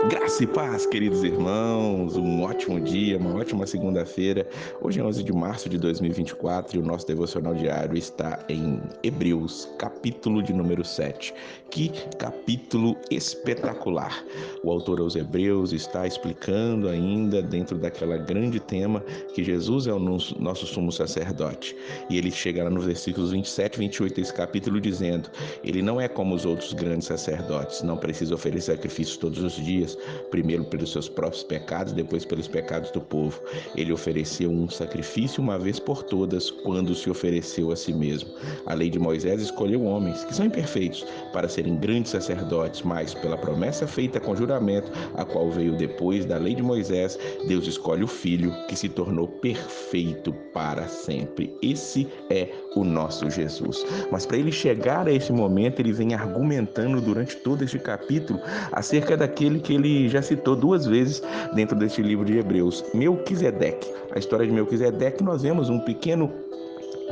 Graça e paz, queridos irmãos, um ótimo dia, uma ótima segunda-feira. Hoje é 11 de março de 2024 e o nosso devocional diário está em Hebreus, capítulo de número 7. Que capítulo espetacular! O autor aos Hebreus está explicando ainda dentro daquela grande tema que Jesus é o nosso sumo sacerdote. E ele chega lá nos versículos 27 e 28 desse capítulo dizendo: ele não é como os outros grandes sacerdotes, não precisa oferecer sacrifícios todos os dias, primeiro pelos seus próprios pecados, depois pelos pecados do povo. Ele ofereceu um sacrifício uma vez por todas, quando se ofereceu a si mesmo. A lei de Moisés escolheu homens, que são imperfeitos, para serem grandes sacerdotes, mas pela promessa feita com juramento, a qual veio depois da lei de Moisés, Deus escolhe o Filho, que se tornou perfeito para sempre. Esse é o nosso Jesus. Mas para ele chegar a esse momento, ele vem argumentando durante todo este capítulo acerca daquele que ele já citou duas vezes dentro deste livro de Hebreus, Melquisedeque. A história de Melquisedeque, nós vemos um pequeno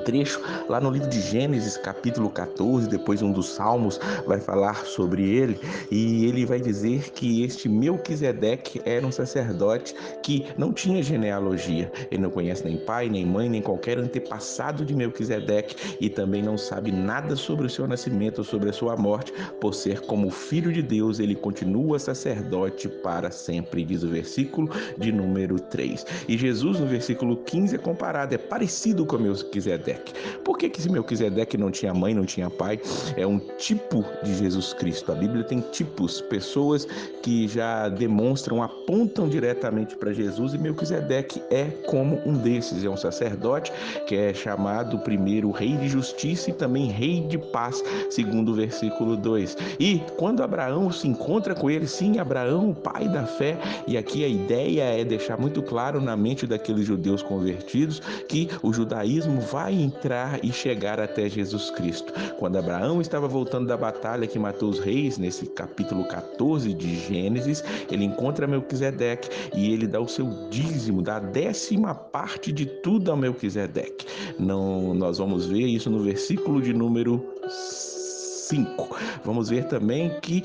trecho lá no livro de Gênesis, capítulo 14, depois um dos Salmos vai falar sobre ele, e ele vai dizer que este Melquisedeque era um sacerdote que não tinha genealogia. Ele não conhece nem pai, nem mãe, nem qualquer antepassado de Melquisedeque, e também não sabe nada sobre o seu nascimento ou sobre a sua morte. Por ser como filho de Deus, ele continua sacerdote para sempre, diz o versículo de número 3. E Jesus, no versículo 15, é comparado, é parecido com Melquisedeque. Por que esse Melquisedeque não tinha mãe, não tinha pai? É um tipo de Jesus Cristo. A Bíblia tem tipos, pessoas que já demonstram, apontam diretamente para Jesus, e Melquisedeque é como um desses. É um sacerdote que é chamado primeiro rei de justiça e também rei de paz, segundo o versículo 2. E quando Abraão se encontra com ele, sim, Abraão, o pai da fé, e aqui a ideia é deixar muito claro na mente daqueles judeus convertidos que o judaísmo vai entrar e chegar até Jesus Cristo. Quando Abraão estava voltando da batalha que matou os reis, nesse capítulo 14 de Gênesis, ele encontra Melquisedeque e ele dá o seu dízimo, dá a 10ª parte de tudo a Melquisedeque. Não, nós vamos ver isso no versículo de número 5. Vamos ver também que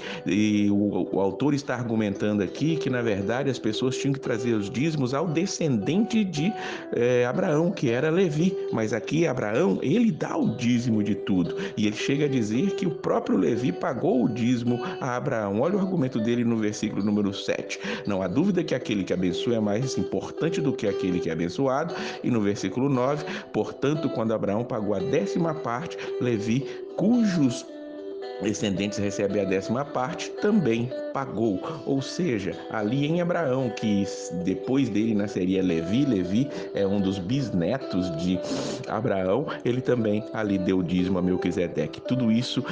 o autor está argumentando aqui que, na verdade, as pessoas tinham que trazer os dízimos ao descendente de Abraão, que era Levi. Mas aqui, Abraão, ele dá o dízimo de tudo. E ele chega a dizer que o próprio Levi pagou o dízimo a Abraão. Olha o argumento dele no versículo número 7. Não há dúvida que aquele que abençoa é mais importante do que aquele que é abençoado. E no versículo 9, portanto, quando Abraão pagou a 10ª parte, Levi, cujos descendentes recebem a 10ª parte, também pagou. Ou seja, ali em Abraão, que depois dele nasceria Levi, Levi é um dos bisnetos de Abraão, ele também ali deu dízimo a Melquisedeque. Tudo isso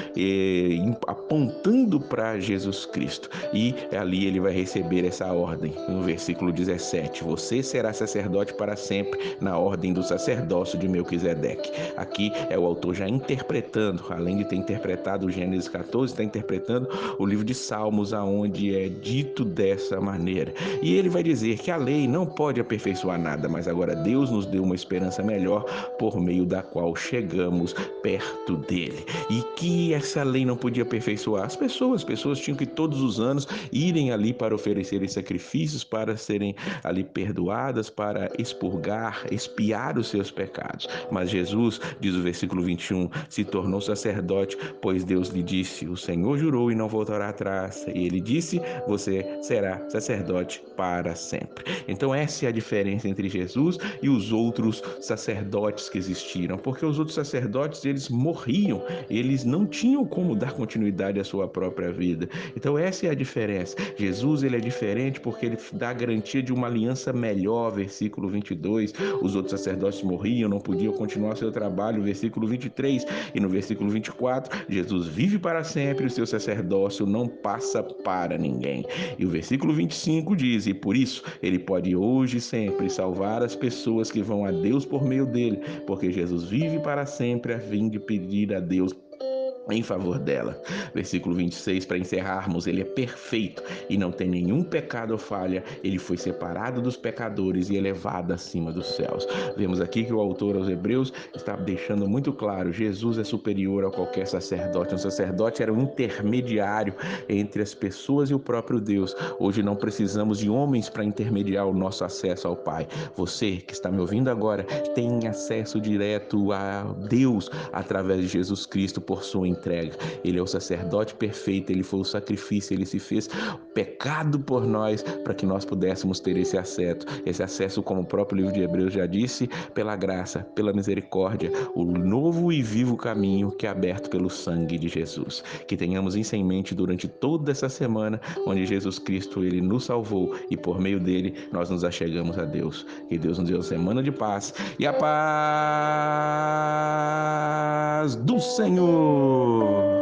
apontando para Jesus Cristo. E ali ele vai receber essa ordem, no versículo 17: você será sacerdote para sempre, na ordem do sacerdócio de Melquisedeque. Aqui é o autor já interpretando, além de ter interpretado o Gênesis 14, está interpretando o livro de Salmos, aonde é dito dessa maneira. E ele vai dizer que a lei não pode aperfeiçoar nada, mas agora Deus nos deu uma esperança melhor, por meio da qual chegamos perto dele. E que essa lei não podia aperfeiçoar as pessoas tinham que todos os anos irem ali para oferecerem sacrifícios, para serem ali perdoadas, para expurgar, expiar os seus pecados. Mas Jesus, diz o versículo 21, se tornou sacerdote, pois Deus lhe disse: o Senhor jurou e não voltará atrás. E ele disse: você será sacerdote para sempre. Então essa é a diferença entre Jesus e os outros sacerdotes que existiram, porque os outros sacerdotes, eles morriam, eles não tinham como dar continuidade à sua própria vida. Então essa é a diferença. Jesus, ele é diferente porque ele dá a garantia de uma aliança melhor, versículo 22. Os outros sacerdotes morriam, não podiam continuar seu trabalho, versículo 23. E no versículo 24, Jesus vive para sempre, o seu sacerdócio não passa para ninguém. E o versículo 25 diz: e por isso ele pode hoje e sempre salvar as pessoas que vão a Deus por meio dele, porque Jesus vive para sempre a fim de pedir a Deus em favor dela. Versículo 26, para encerrarmos, ele é perfeito e não tem nenhum pecado ou falha. Ele foi separado dos pecadores e elevado acima dos céus. Vemos aqui que o autor aos Hebreus está deixando muito claro: Jesus é superior a qualquer sacerdote. Um sacerdote era um intermediário entre as pessoas e o próprio Deus. Hoje não precisamos de homens para intermediar o nosso acesso ao Pai. Você que está me ouvindo agora tem acesso direto a Deus através de Jesus Cristo por sua entrega. Ele é o sacerdote perfeito, ele foi o sacrifício, ele se fez pecado por nós para que nós pudéssemos ter esse acesso, como o próprio livro de Hebreus já disse, pela graça, pela misericórdia, o novo e vivo caminho que é aberto pelo sangue de Jesus. Que tenhamos isso em mente durante toda essa semana, onde Jesus Cristo ele nos salvou e por meio dele nós nos achegamos a Deus. Que Deus nos dê uma semana de paz e a paz do Senhor.